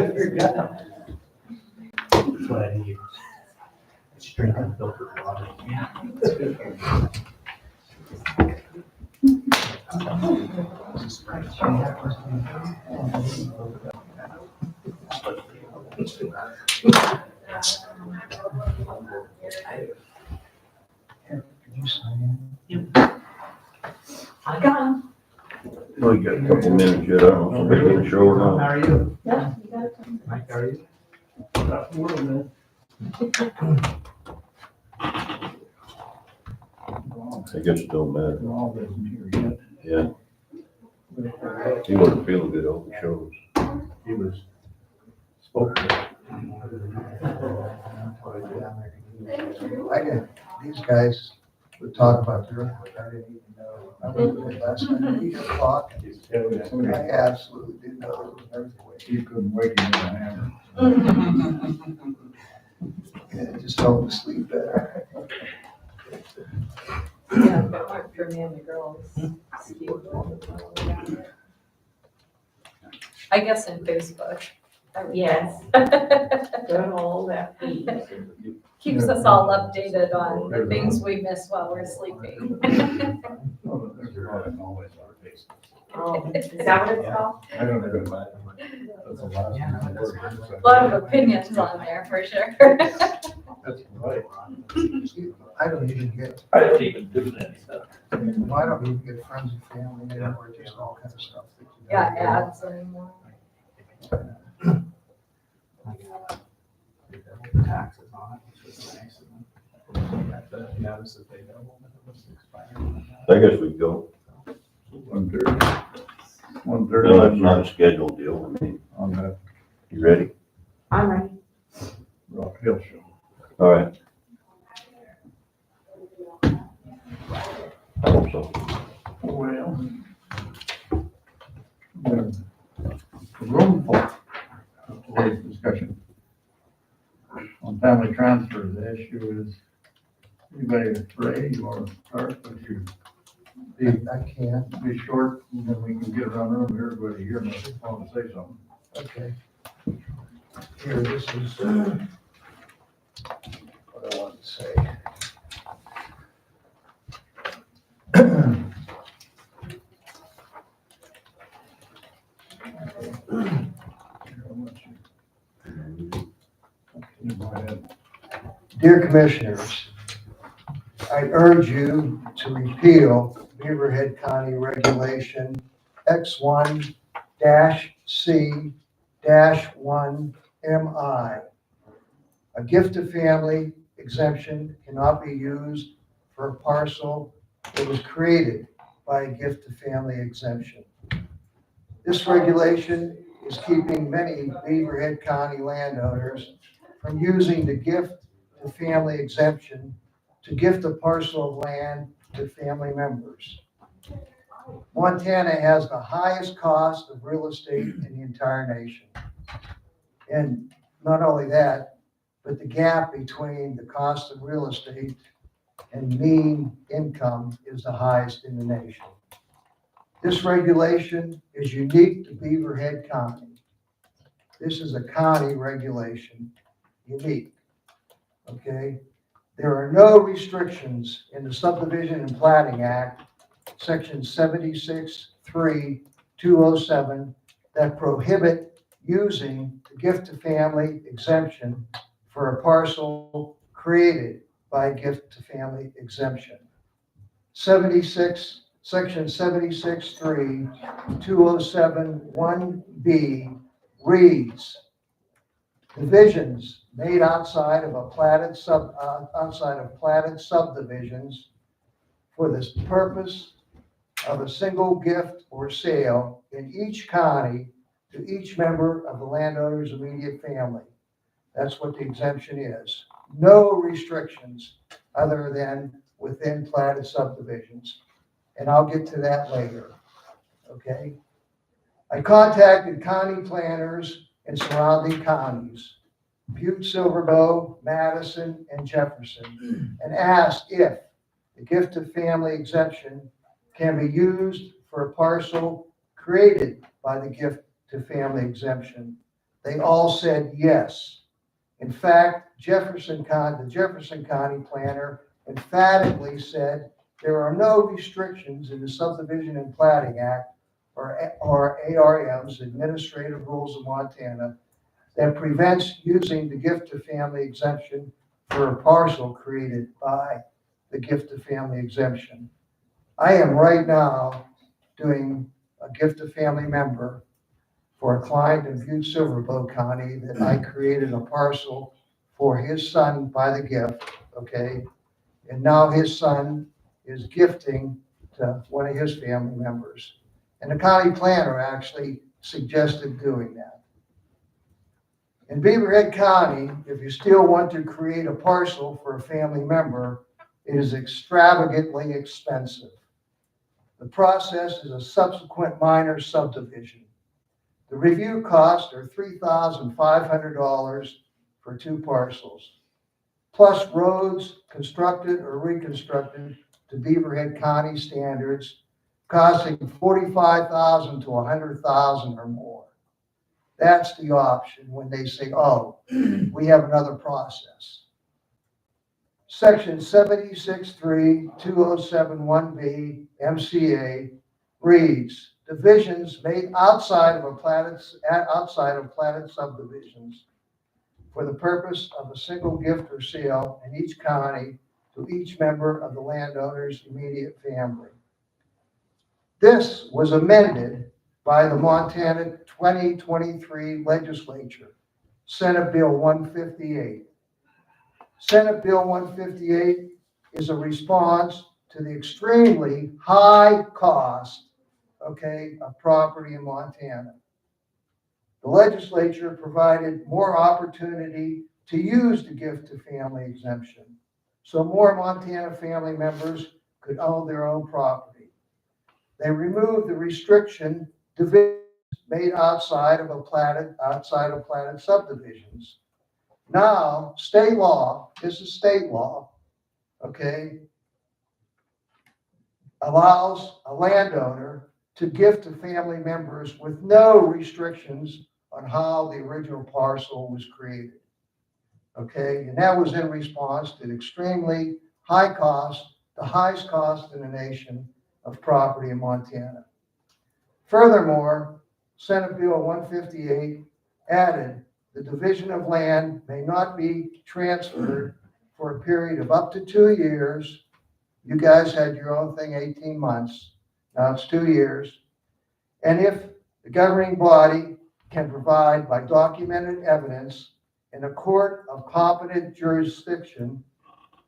That's what I need. Just drink unfiltered water. Yeah. I got him. We got a couple minutes yet, I don't know if we're gonna show or How not. are you? Yeah, you got it. Mike, how are you? I guess it don't matter. All isn't here Yeah, yet. he wasn't feeling good over the shows. He was spoke to. I did, these guys would talk about the earthquake, I didn't even know. I went to it last night, at 8 o'clock, and I absolutely didn't know there was an earthquake. You couldn't wake him with a hammer. And it just helped me sleep better. Yeah, if it weren't for me and the girls. I guess in Facebook. Yes. Good old FB. Keeps us all updated on the things we miss while we're sleeping. Oh, there's always our face. Oh, is that what it's called? I don't even mind. That's the last one. A lot of opinions on there for sure. That's right. I don't even get, I don't even do that stuff. I don't even get friends and family anymore, just all kinds of stuff. that you Yeah, don't get. ads anymore. Taxes on it, which was nice. Notice that they doubled it, it was expired. I guess we go. 1:30. No, that's not a scheduled deal, I mean, On that you ready? I'm ready. Rock Hill show. All right. I hope so. Well. The room for today's discussion on family transfer, the issue is, anybody, Ray, you want to start, but you I can't, be short, and then we can get around the room, everybody here might want to say something. okay. Here, this is, what I want to say. Go ahead. Dear Commissioners, I urge you to repeal Beaverhead County Regulation X1-C-1MI. A gift to family exemption cannot be used for a parcel that was created by a gift to family exemption. This regulation is keeping many Beaverhead County landowners from using the gift to family exemption to gift a parcel of land to family members. Montana has the highest cost of real estate in the entire nation. And not only that, but the gap between the cost of real estate and mean income is the highest in the nation. This regulation is unique to Beaverhead County. This is a county regulation, unique, okay? There are no restrictions in the Subdivision and Platting Act, Section 76-3-207, that prohibit using the gift to family exemption for a parcel created by gift to family exemption. Section 76-3-207-1B reads, divisions made outside of platted subdivisions for the purpose of a single gift or sale in each county to each member of the landowner's immediate family. That's what the exemption is. No restrictions other than within platted subdivisions. And I'll get to that later, okay? I contacted county planners in surrounding counties, Butte, Silverbow, Madison, and Jefferson, and asked if the gift of family exemption can be used for a parcel created by the gift to family exemption. They all said yes. In fact, the Jefferson County planner emphatically said there are no restrictions in the Subdivision and Plating Act or ARM's Administrative Rules of Montana that prevents using the gift to family exemption for a parcel created by the gift to family exemption. I am right now doing a gift to family member for a client in Butte Silverbow County that I created a parcel for his son by the gift, okay? And now his son is gifting to one of his family members. And the county planner actually suggested doing that. In Beaverhead County, if you still want to create a parcel for a family member, it is extravagantly expensive. The process is a subsequent minor subdivision. The review costs are $3,500 for 2 parcels, plus roads constructed or reconstructed to Beaverhead County standards, costing $45,000 to $100,000 or more. That's the option when they say, oh, we have another process. Section 76.3.2071B MCA reads, divisions made outside of platted subdivisions for the purpose of a single gift or sale in each county to each member of the landowner's immediate family. This was amended by the Montana 2023 legislature, Senate Bill 158. Senate Bill 158 is a response to the extremely high cost, okay, of property in Montana. The legislature provided more opportunity to use the gift to family exemption, so more Montana family members could own their own property. They removed the restriction divisions made outside of platted subdivisions. Now, state law, this is state law, okay, allows a landowner to gift to family members with no restrictions on how the original parcel was created. Okay, and that was in response to the extremely high cost, the highest cost in the nation of property in Montana. Furthermore, Senate Bill 158 added the division of land may not be transferred for a period of up to 2 years. You guys had your own thing 18 months. Now it's 2 years. And if the governing body can provide by documented evidence in a court of competent jurisdiction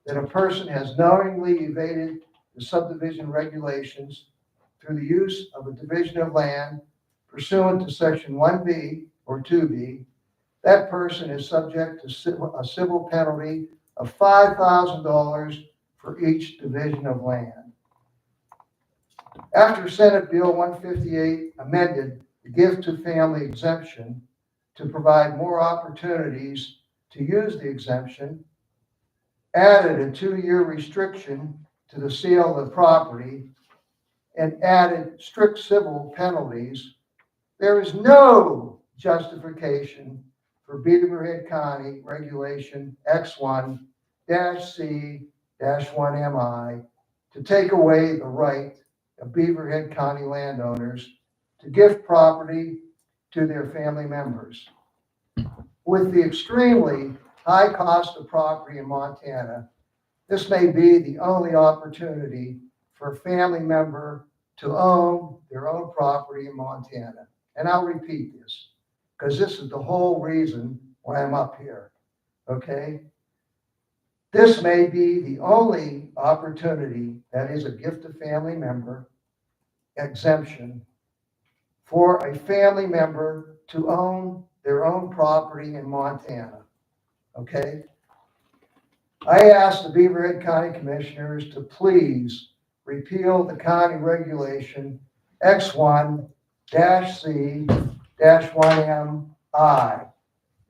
that a person has knowingly evaded the subdivision regulations through the use of a division of land pursuant to section 1B or 2B, that person is subject to a civil penalty of $5,000 for each division of land. After Senate Bill 158 amended the gift to family exemption to provide more opportunities to use the exemption, added a 2-year restriction to the sale of the property, and added strict civil penalties, there is no justification for Beaverhead County Regulation X1-C-1MI to take away the right of Beaverhead County landowners to gift property to their family members. With the extremely high cost of property in Montana, this may be the only opportunity for a family member to own their own property in Montana. And I'll repeat this, because this is the whole reason why I'm up here, okay? This may be the only opportunity that is a gift to family member exemption for a family member to own their own property in Montana, okay? I asked the Beaverhead County Commissioners to please repeal the county regulation X1-C-1MI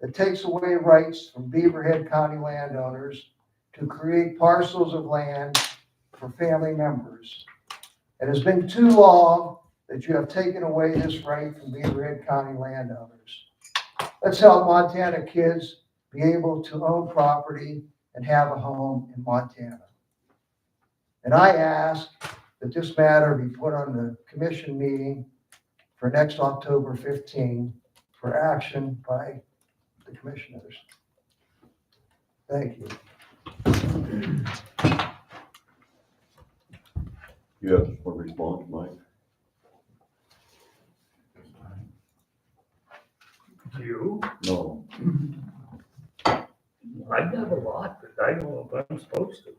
that takes away rights from Beaverhead County landowners to create parcels of land for family members. It has been too long that you have taken away this right from Beaverhead County landowners. Let's help Montana kids be able to own property and have a home in Montana. And I ask that this matter be put on the commission meeting for next October 15 for action by the commissioners. Thank you. You have a response, Mike? You? No. I've got a lot, but I don't know if I'm supposed to.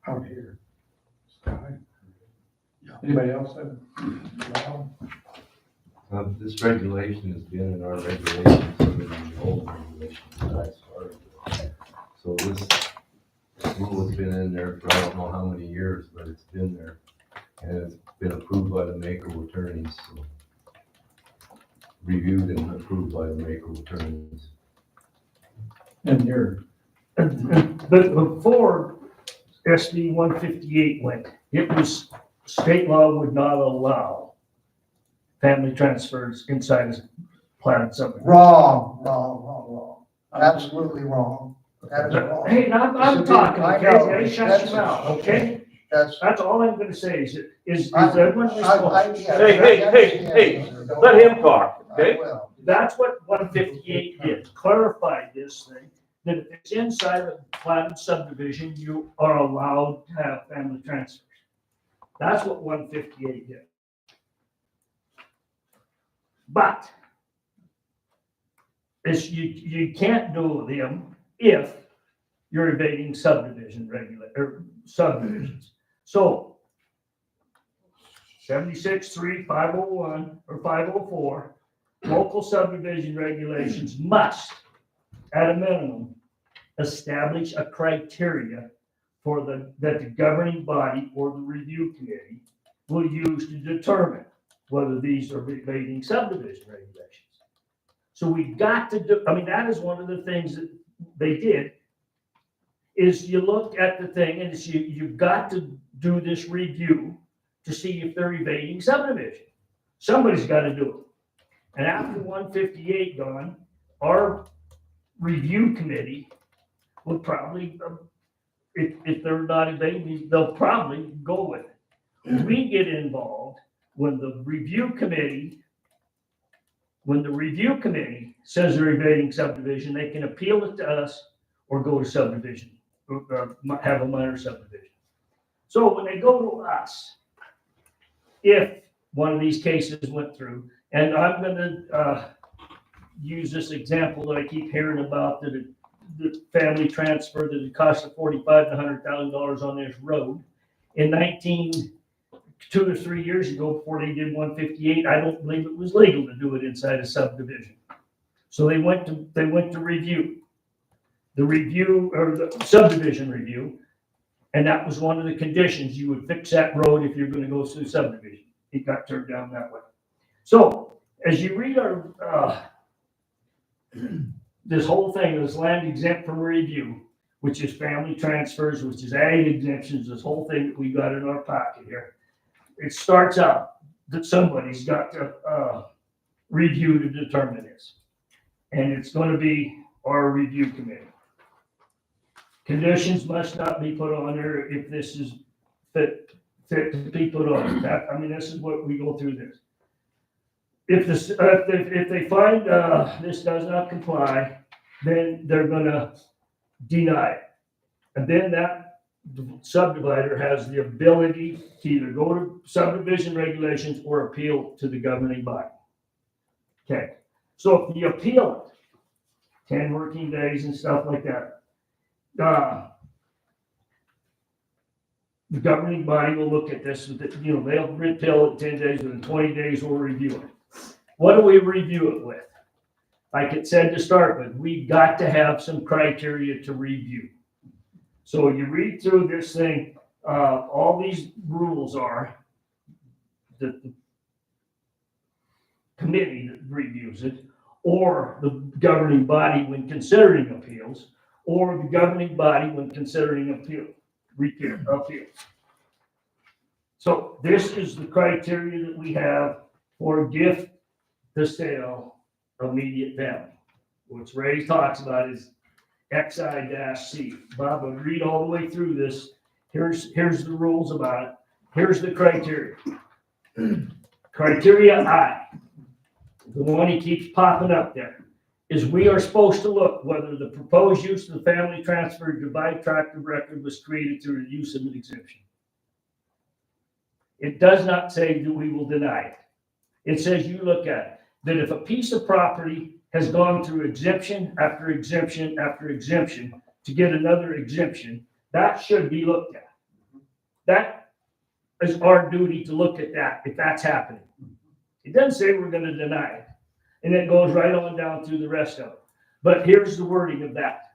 Out here. Anybody else have? This regulation has been in our regulations, some of the old regulations that I started. So this rule has been in there for I don't know how many years, but it's been there. And it's been approved by the Maker attorneys, so. Reviewed and approved by the Maker attorneys. And you're, But before SB 158 went, it was, state law would not allow family transfers inside a platted subdivision. Wrong. Absolutely wrong. That is wrong. Hey, I'm talking, I okay? know. Hey, shut That's- your mouth, okay? That's. That's all I'm gonna say is I- everyone I- responds? yeah, Hey, hey, I hey, understand, hey, sir. Don't- Let him talk, I okay? will. That's what 158 did, clarified this thing, that if it's inside a platted subdivision, you are allowed to have family transfers. That's what 158 did. But it's, you can't do them if you're evading subdivision subdivisions. So 76.3.501 or 504, local subdivision regulations must, at a minimum, establish a criteria for that the governing body or the review committee will use to determine whether these are evading subdivision regulations. So we got to do, I mean, that is one of the things that they did, is you look at the thing and it's you've got to do this review to see if they're evading subdivision. Somebody's got to do it. And after 158 gone, our review committee would probably, if they're not evading, they'll probably go with it. We get involved when the review committee says they're evading subdivision, they can appeal it to us or go to subdivision, or have a minor subdivision. So when they go to us, if one of these cases went through, and I'm gonna use this example that I keep hearing about, that the family transfer that it costs $45,000 to $100,000 on this road. In 2 or 3 years ago, before they did 158, I don't believe it was legal to do it inside a subdivision. So they went to review. The review, or the subdivision review, and that was one of the conditions. You would fix that road if you're gonna go through subdivision. It got turned down that way. So, as you read our, this whole thing, this land exempt from review, which is family transfers, which is ag exemptions, this whole thing that we got in our pocket here. It starts out that somebody's got to review to determine this. And it's gonna be our review committee. Conditions must not be put on there if this is fit to be put on. That, I mean, this is what we go through this. If they find this does not comply, then they're gonna deny it. And then that subdivider has the ability to either go to subdivision regulations or appeal to the governing body. Okay, so if you appeal it, 10 working days and stuff like that, the governing body will look at this, they'll repeal it 10 days, within 20 days we'll review it. What do we review it with? Like it said to start with, we got to have some criteria to review. So you read through this thing, all these rules are that the committee that reviews it, or the governing body when considering appeals, or the governing body when considering appeals. So this is the criteria that we have for gift, the sale immediate family. What Ray talks about is XI-C. Bob, I'll read all the way through this. Here's the rules about it. Here's the criteria. Criteria I, the one he keeps popping up there, is we are supposed to look whether the proposed use of the family transfer divide tract of record was created through the use of an exemption. It does not say that we will deny it. It says you look at it, that if a piece of property has gone through exemption after exemption after exemption to get another exemption, that should be looked at. That is our duty to look at that if that's happening. It doesn't say we're going to deny it. And it goes right on down through the rest of it. But here's the wording of that.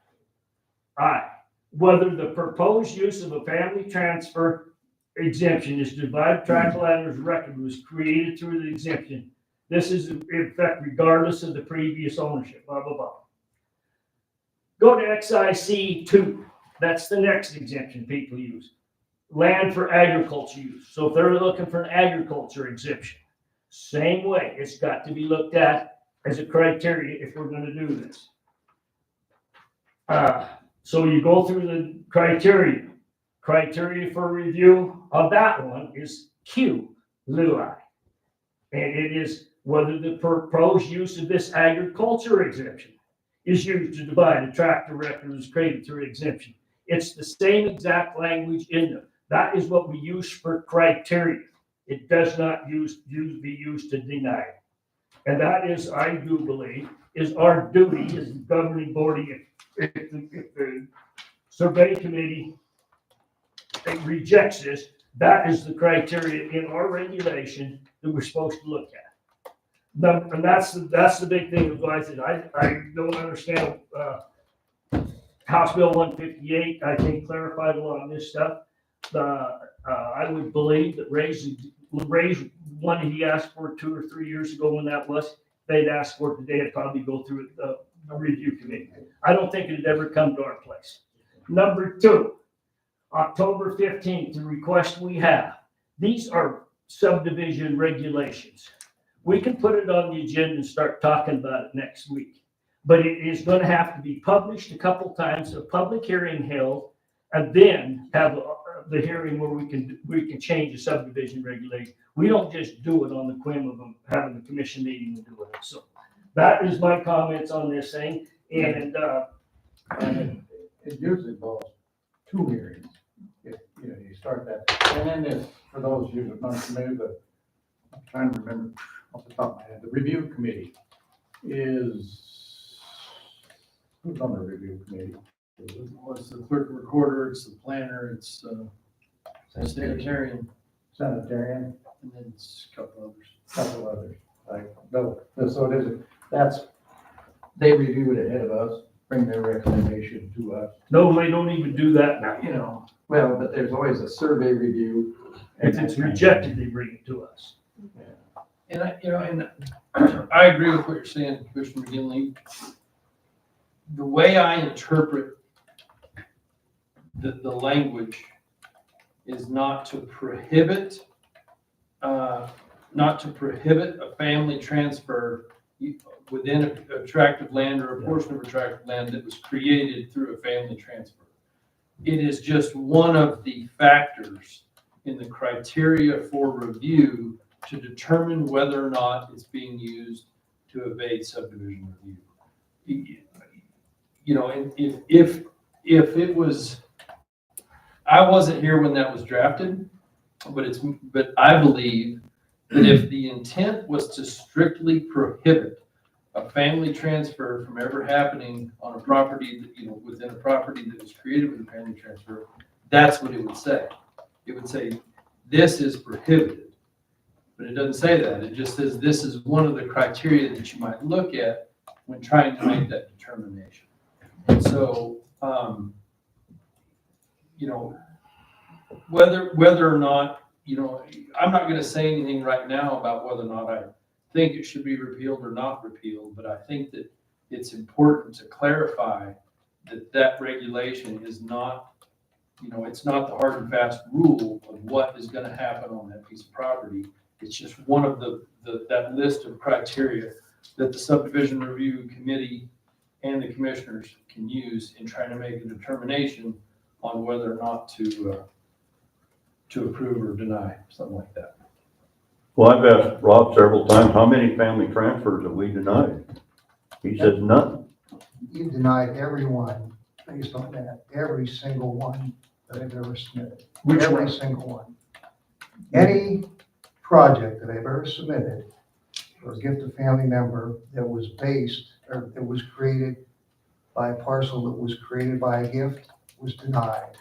I, whether the proposed use of a family transfer exemption is divided tract of land as record was created through the exemption. This is in effect regardless of the previous ownership, blah, blah, blah. Go to XIC2. That's the next exemption people use. Land for agriculture use. So if they're looking for an agriculture exemption, same way, it's got to be looked at as a criteria if we're going to do this. So you go through the criteria. Criteria for review of that one is Q, LUI. And it is whether the proposed use of this agriculture exemption is used to divide a tract of record as created through exemption. It's the same exact language in there. That is what we use for criteria. It does not be used to deny it. And that is, I do believe, is our duty as the governing body. If the survey committee rejects this, that is the criteria in our regulation that we're supposed to look at. And that's the big thing of what I said. I don't understand House Bill 158. I think clarified a lot of this stuff. I would believe that Ray's one he asked for 2 or 3 years ago when that was, they'd ask for it today, it'd probably go through a review committee. I don't think it'd ever come to our place. Number 2, October 15th, the request we have. These are subdivision regulations. We can put it on the agenda and start talking about it next week. But it is going to have to be published a couple times, a public hearing held, and then have the hearing where we can change the subdivision regulation. We don't just do it on the whim of having the commission meeting and do it. So that is my comments on this thing. And it usually involves 2 hearings. If, you start that, and then if, for those of you that aren't familiar, I'm trying to remember off the top of my head, the review committee is, who's on the review committee? Was the clerk recorder, it's the planner, it's sanitarian, Sanitarian, and then it's a couple others. couple others. Like, no, so it isn't, they review it ahead of us, bring their recommendation to us. no, they don't even do that now. Well, but there's always a survey review. If it's rejected, they bring it to us. And I agree with what you're saying, Commissioner McGinley. The way I interpret the language is not to prohibit a family transfer within a tract of land or a portion of a tract of land that was created through a family transfer. It is just one of the factors in the criteria for review to determine whether or not it's being used to evade subdivision review. And if it was, I wasn't here when that was drafted, but I believe that if the intent was to strictly prohibit a family transfer from ever happening on a property that, within a property that was created with a family transfer, that's what it would say. It would say, this is prohibited. But it doesn't say that. It just says this is one of the criteria that you might look at when trying to make that determination. And so, whether or not, I'm not going to say anything right now about whether or not I think it should be repealed or not repealed, but I think that it's important to clarify that regulation is not, it's not the hard and fast rule of what is going to happen on that piece of property. It's just one of that list of criteria that the subdivision review committee and the commissioners can use in trying to make a determination on whether or not to approve or deny, something like that. Well, I've asked Rob several times, how many family transfers have we denied? He says none. You denied everyone based on that, every single one that I've ever submitted. Which Every one? single one. Any project that I've ever submitted for a gift to family member that was based, or that was created by a parcel that was created by a gift was denied.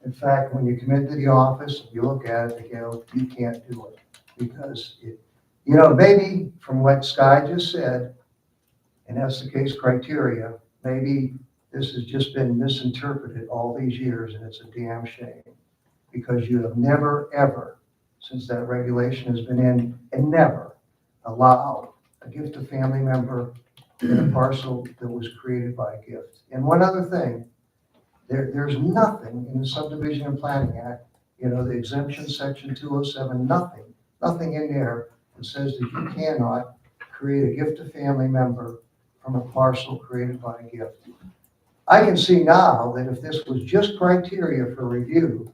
In fact, when you come into the office, you look at it, they go, you can't do it. Because it, maybe from what Sky just said, and that's the case criteria, maybe this has just been misinterpreted all these years, and it's a damn shame. Because you have never, ever, since that regulation has been in, and never allowed a gift to family member in a parcel that was created by a gift. And one other thing, there's nothing in the Subdivision and Planning Act, the exemption section 207, nothing in there that says that you cannot create a gift to family member from a parcel created by a gift. I can see now that if this was just criteria for review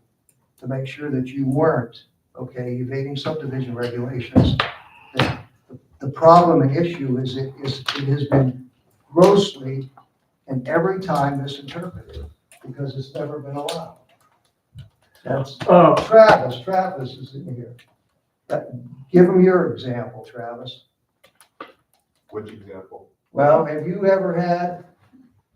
to make sure that you weren't, evading subdivision regulations, that the problem and issue is it has been grossly and every time misinterpreted because it's never been allowed. That's Travis is in here. Give him your example, Travis. Which example? Well, have you ever had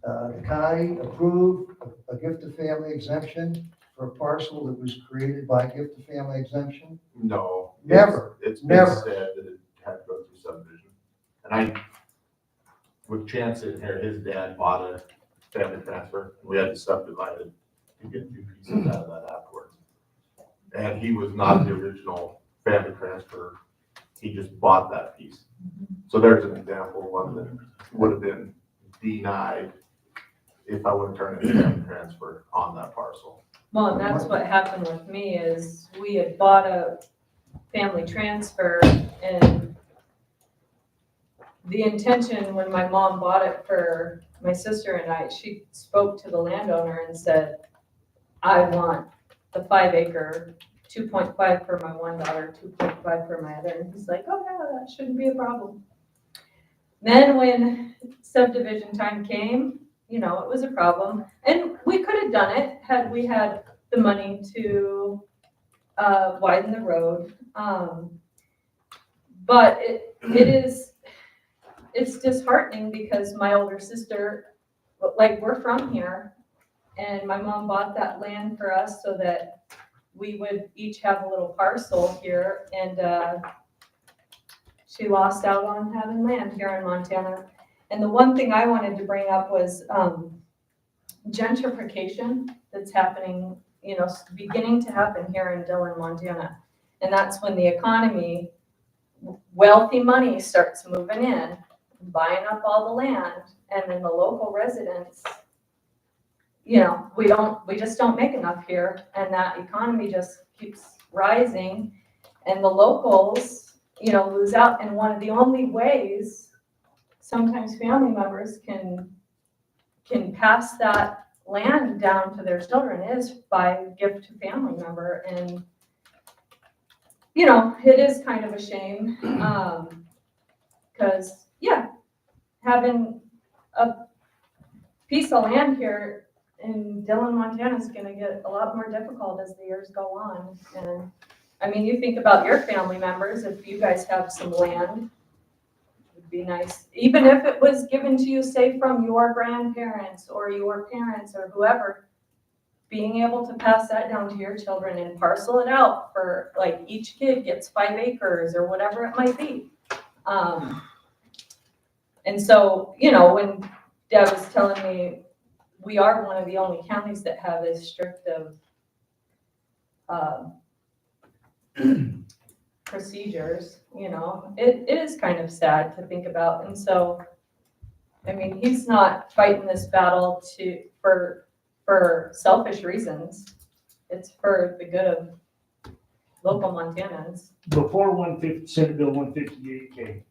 the county approve a gift to family exemption for a parcel that was created by a gift to family exemption? No. Never. It's been Never. said that it had to go through subdivision. And with Chance in here, his dad bought a family transfer. We had to subdivide it to get 2 pieces out of that afterwards. And he was not the original family transfer. He just bought that piece. So there's an example of one that would have been denied if I would have turned it into family transfer on that parcel. Well, and that's what happened with me is we had bought a family transfer and the intention when my mom bought it for my sister and I, she spoke to the landowner and said, I want the 5 acre, 2.5 for my one daughter, 2.5 for my other. And he's like, oh yeah, that shouldn't be a problem. Then when subdivision time came, it was a problem. And we could have done it had we had the money to widen the road. But it's disheartening because my older sister, we're from here, and my mom bought that land for us so that we would each have a little parcel here, and she lost out on having land here in Montana. And the one thing I wanted to bring up was gentrification that's happening, beginning to happen here in Dillon, Montana. And that's when the economy, wealthy money starts moving in, buying up all the land, and then the local residents, we just don't make enough here, and that economy just keeps rising, and the locals, lose out. And one of the only ways sometimes family members can pass that land down to their children is by gift to family member. And it is kind of a shame, because having a piece of land here in Dillon, Montana is going to get a lot more difficult as the years go on. And I mean, you think about your family members, if you guys have some land, it would be nice, even if it was given to you, say, from your grandparents or your parents or whoever, being able to pass that down to your children and parcel it out for, each kid gets 5 acres or whatever it might be. And so, when Deb was telling me we are one of the only counties that have as strict of procedures, it is kind of sad to think about. And so, I mean, he's not fighting this battle for selfish reasons. It's for the good of local Montanans. Before Senate Bill 158 came,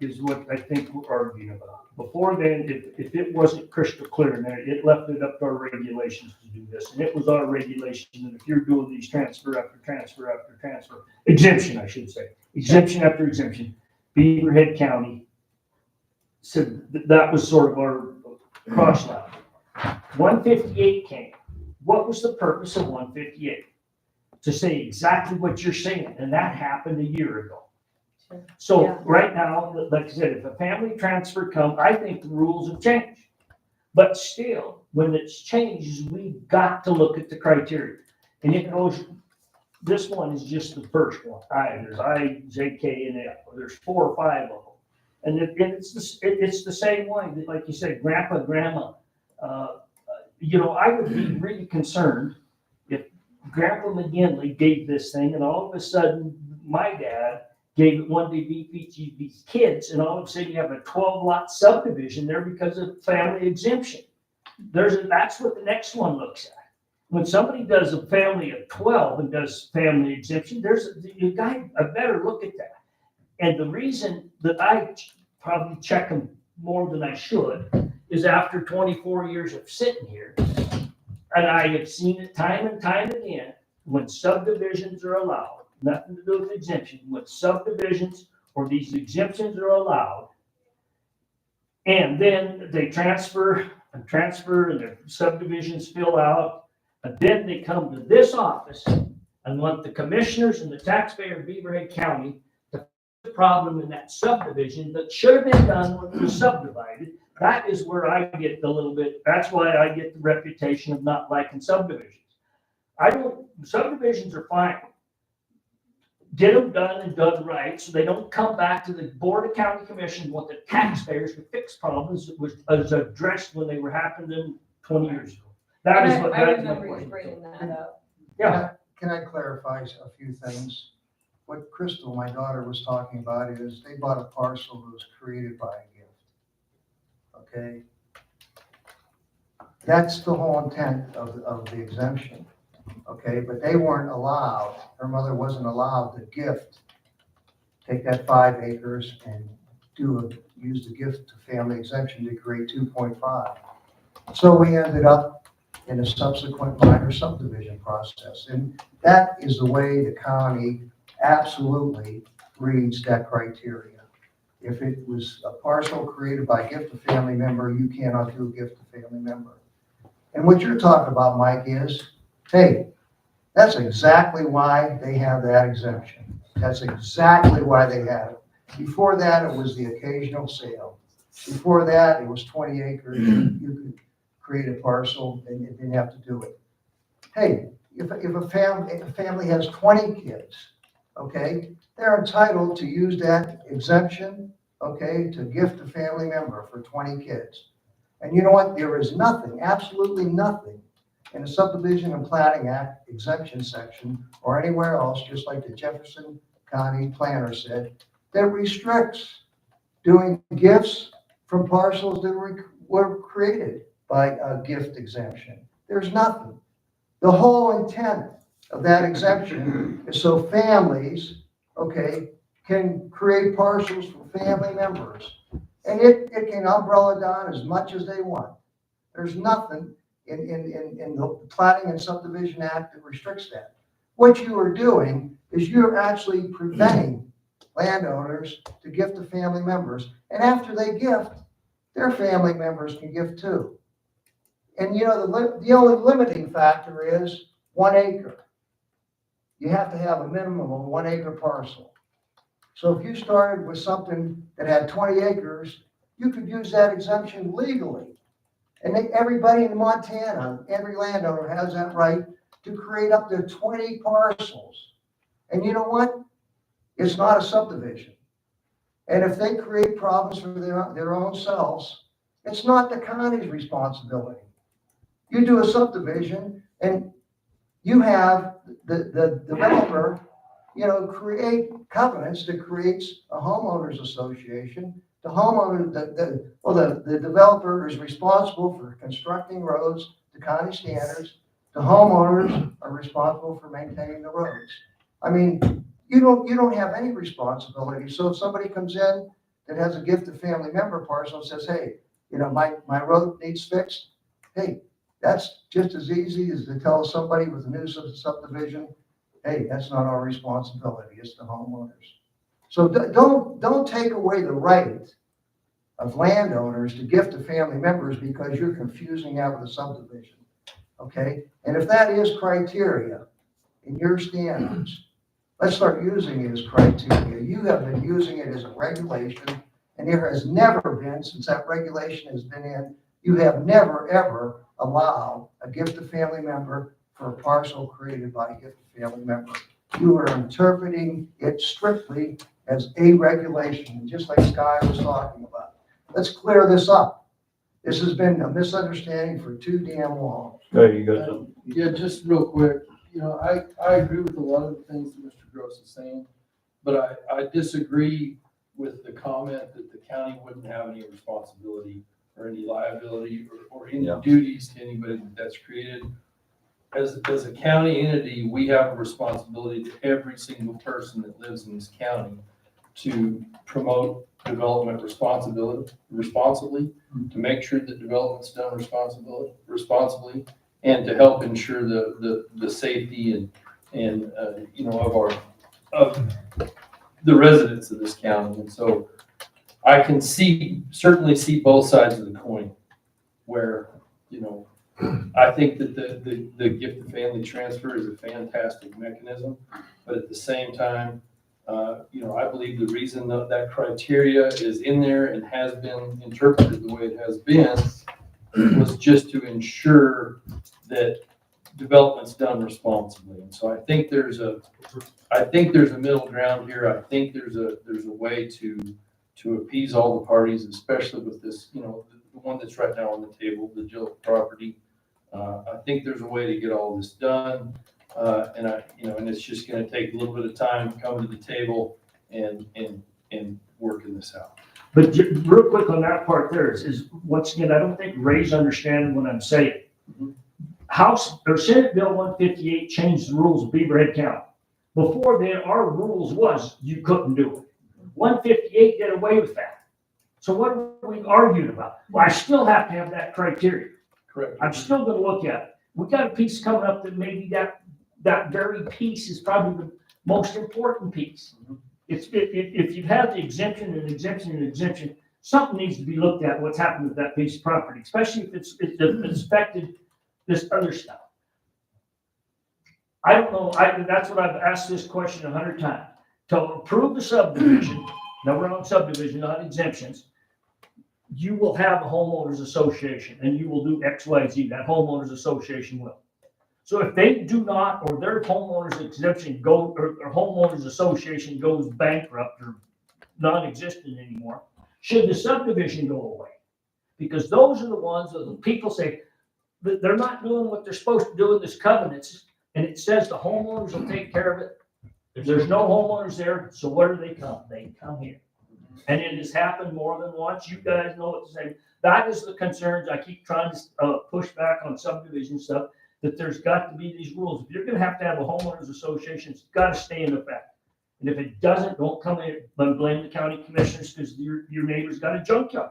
is what I think we're arguing about. Before then, if it wasn't crystal clear in there, it left it up to our regulations to do this. And it was our regulation that if you're doing these transfer after transfer after transfer, exemption, I should say, exemption after exemption, Beaverhead County said that was sort of our cross line. 158 came. What was the purpose of 158? To say exactly what you're saying, and that happened a year ago. So Yeah. right now, like I said, if a family transfer comes, I think the rules have changed. But still, when it's changed, we've got to look at the criteria. And it goes, this one is just the first one. There's I, J, K, and L. There's 4 or 5 of them. And it's the same way, like you said, grandpa, grandma. I would be really concerned if Grandpa McGinley gave this thing and all of a sudden my dad gave it one to these kids, and all of a sudden you have a 12-lot subdivision there because of family exemption. That's what the next one looks at. When somebody does a family of 12 and does family exemption, I better look at that. And the reason that I probably check them more than I should is after 24 years of sitting here, and I have seen it time and time again, when subdivisions are allowed, nothing to do with exemption, when subdivisions or these exemptions are allowed, and then they transfer and the subdivisions fill out, and then they come to this office and want the commissioners and the taxpayer of Beaverhead County to fix the problem in that subdivision that should have been done when it was subdivided. That is where I get that's why I get the reputation of not liking subdivisions. Subdivisions are fine. Get them done and done right, so they don't come back to the Board of County Commission with the taxpayers to fix problems that was addressed when they were happening 20 years ago. That is what. I remember you bringing that up. Yeah. Can I clarify a few things? What Crystal, my daughter, was talking about is they bought a parcel that was created by a gift. Okay? That's the whole intent of the exemption. Okay, but they weren't allowed, her mother wasn't allowed to take that 5 acres and use the gift to family exemption to create 2.5. So we ended up in a subsequent minor subdivision process. And that is the way the county absolutely reads that criteria. If it was a parcel created by gift to family member, you cannot do a gift to family member. And what you're talking about, Mike, is, hey, that's exactly why they have that exemption. That's exactly why they have it. Before that, it was the occasional sale. Before that, it was 20 acres. You could create a parcel and you didn't have to do it. Hey, if a family has 20 kids, okay, they're entitled to use that exemption, okay, to gift a family member for 20 kids. And you know what? There is nothing, absolutely nothing, in the Subdivision and Platting Act exemption section or anywhere else, just like the Jefferson County planner said, that restricts doing gifts from parcels that were created by a gift exemption. There's nothing. The whole intent of that exemption is so families, okay, can create parcels for family members. And it can umbrella down as much as they want. There's nothing in the Platting and Subdivision Act that restricts that. What you are doing is you're actually preventing landowners to gift to family members. And after they gift, their family members can gift too. And you know, the only limiting factor is 1 acre. You have to have a minimum of 1 acre parcel. So if you started with something that had 20 acres, you could use that exemption legally. And everybody in Montana, every landowner has that right to create up to 20 parcels. And you know what? It's not a subdivision. And if they create problems for their own selves, it's not the county's responsibility. You do a subdivision and you have the developer, you know, create covenants that creates a homeowners association. The homeowner, the developer is responsible for constructing roads to county standards. The homeowners are responsible for maintaining the roads. I mean, you don't have any responsibility. So if somebody comes in that has a gift of family member parcel and says, hey, you know, my road needs fixed. Hey, that's just as easy as to tell somebody with a new subdivision, hey, that's not our responsibility, it's the homeowners. So don't take away the right of landowners to gift to family members because you're confusing that with a subdivision, okay? And if that is criteria in your standards, let's start using it as criteria. You have been using it as a regulation, and there has never been, since that regulation has been in, you have never, ever allowed a gift to family member for a parcel created by a gift to family member. You are interpreting it strictly as a regulation, just like Sky was talking about. Let's clear this up. This has been a misunderstanding for too damn long. Okay, you got some, Yeah, just real quick, you know, I agree with a lot of the things that Mr. Gross is saying, but I disagree with the comment that the county wouldn't have any responsibility or any liability or any Yeah. duties to anybody that's created. As a county entity, we have a responsibility to every single person that lives in this county to promote development responsibly, to make sure that development's done responsibly, and to help ensure the safety and you know, of the residents of this county. And so I can certainly see both sides of the coin where, you know, I think that the gift of family transfer is a fantastic mechanism, but at the same time, you know, I believe the reason that criteria is in there and has been interpreted the way it has been was just to ensure that development's done responsibly. And so I think there's a middle ground here. I think there's a way to appease all the parties, especially with this, you know, the one that's right now on the table, the Jill property. I think there's a way to get all this done. And it's just going to take a little bit of time to come to the table and working this out. But real quick on that part there is once again, I don't think Ray's understanding what I'm saying. House or Senate Bill 158 changed the rules of Beaverhead County. Before then, our rules was you couldn't do it. 158 did away with that. So what are we arguing about? Well, I still have to have that criteria. Correct. I'm still going to look at it. We got a piece coming up that maybe that very piece is probably the most important piece. If you've had the exemption and exemption and exemption, something needs to be looked at what's happened with that piece of property, especially if it's affected this other stuff. I don't know, that's what I've asked this question 100 times. To approve the subdivision, now we're on subdivision, not exemptions, you will have a homeowners association and you will do X, Y, Z, that homeowners association will. So if they do not, or their homeowners exemption or homeowners association goes bankrupt or non-existent anymore, should the subdivision go away? Because those are the ones that the people say that they're not doing what they're supposed to do in this covenants, and it says the homeowners will take care of it. If there's no homeowners there, so where do they come? They come here. And it has happened more than once. You guys know what to say. That is the concerns. I keep trying to push back on subdivision stuff, that there's got to be these rules. If you're going to have a homeowners association, it's got to stay in effect. And if it doesn't, don't come in and blame the county commissioners because your neighbor's got a junkyard.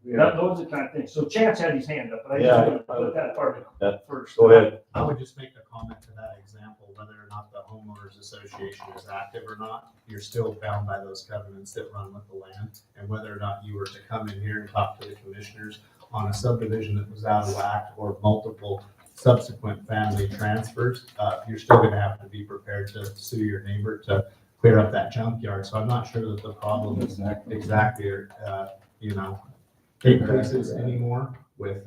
Those are the kind of things. So Chance had his hand up, but I just want to put that part in first. go ahead. I would just make a comment to that example, whether or not the homeowners association is active or not, you're still bound by those covenants that run with the land. And whether or not you were to come in here and talk to the commissioners on a subdivision that was out of whack or multiple subsequent family transfers, you're still gonna have to be prepared to sue your neighbor to clear up that junkyard. So I'm not sure that the problem is exactly, take places anymore with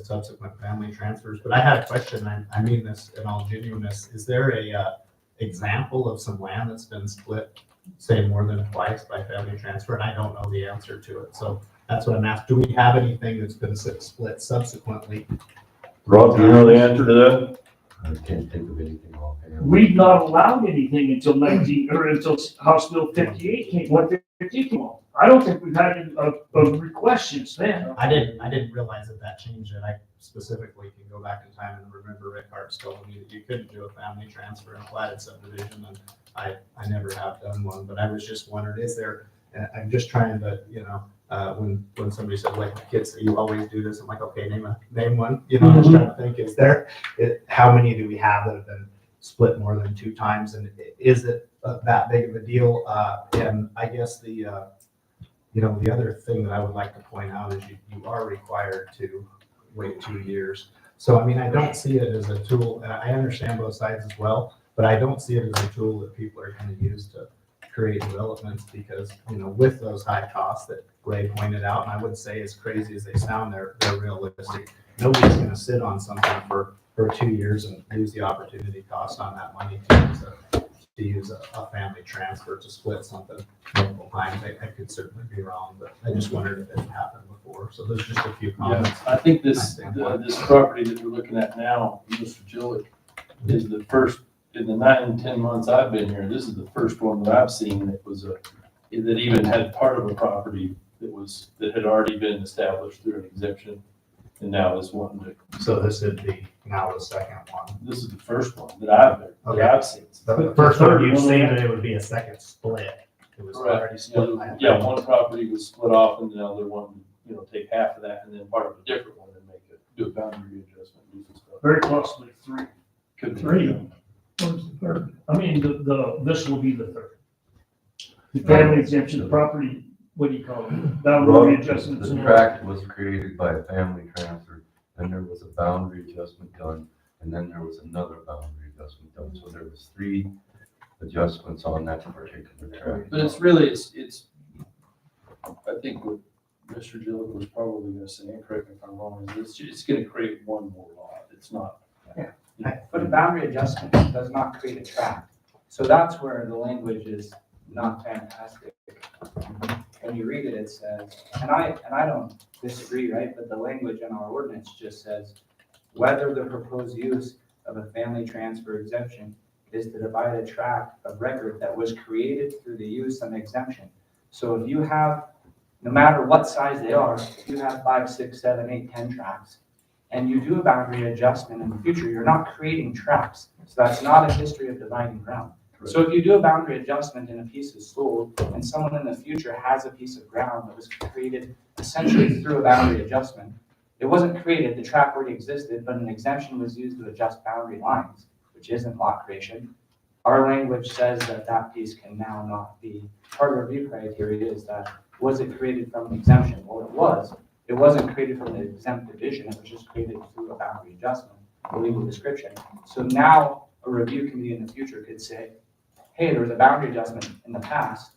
subsequent family transfers. But I had a question, I mean this in all genuineness. Is there a example of some land that's been split, say more than twice by family transfer? And I don't know the answer to it. So that's what I'm asking. Do we have anything that's been split subsequently? Rob, do you know the answer to that? I can't think of anything offhand. We've not allowed anything until House Bill 58 came, 158 came on. I don't think we've had a request since then. I didn't realize that changed it. I specifically can go back in time and remember Rick Hart's telling me that you couldn't do a family transfer in a platted subdivision, and I never have done one. But I was just wondering, is there And I'm just trying to, when somebody said like, kids, you always do this, I'm like, okay, name one, I'm just trying to think, how many do we have that have been split more than 2 times, and is it that big of a deal? And I guess the other thing that I would like to point out is you are required to wait 2 years. So, I mean, I don't see it as a tool, and I understand both sides as well, but I don't see it as a tool that people are gonna use to create developments, because, with those high costs that Ray pointed out, and I would say, as crazy as they sound, they're realistic. Nobody's gonna sit on something for 2 years and lose the opportunity cost on that money to use a family transfer to split something multiple times. I could certainly be wrong, but I just wondered if it had happened before. So there's just a few comments. I think this, I think this property that we're looking at now, Mr. Gillick, is the first, in the 9 and 10 months I've been here, this is the first one that I've seen that was that even had part of a property that had already been established through an exemption, and now is wanting to. So this would be now the second one. This is the first one that I've seen. The first one you've seen, that it would be a second split. It was Correct. already split. by a Yeah, family. one property was split off, and the other one, take half of that, and then part of a different one, and do a boundary adjustment, do some stuff. Very possibly 3. Could be. 3. What's the third? I mean, this will be the third. The family exemption, the property, what do you call it? Boundary adjustments. The tract was created by a family transfer, then there was a boundary adjustment done, and then there was another boundary adjustment done. So there was 3 adjustments on that particular tract. But it's really, it's, I think what Mr. Gillick was probably gonna say, and correct me if I'm wrong, is it's gonna create one more lot. It's not. But a boundary adjustment does not create a tract. So that's where the language is not fantastic. When you read it, it says, and I don't disagree, right? But the language in our ordinance just says, whether the proposed use of a family transfer exemption is to divide a tract of record that was created through the use of an exemption. So if you have, no matter what size they are, if you have 5, 6, 7, 8, 10 tracts, and you do a boundary adjustment in the future, you're not creating tracts. So that's not a history of dividing ground. So if you do a boundary adjustment and a piece is sold, and someone in the future has a piece of ground that was created essentially through a boundary adjustment, it wasn't created, the tract already existed, but an exemption was used to adjust boundary lines, which isn't lot creation. Our language says that that piece can now not be, part of the review criteria is that, was it created from an exemption? Well, it was. It wasn't created from the exempt division, it was just created through a boundary adjustment, a legal description. So now a review committee in the future could say, hey, there was a boundary adjustment in the past,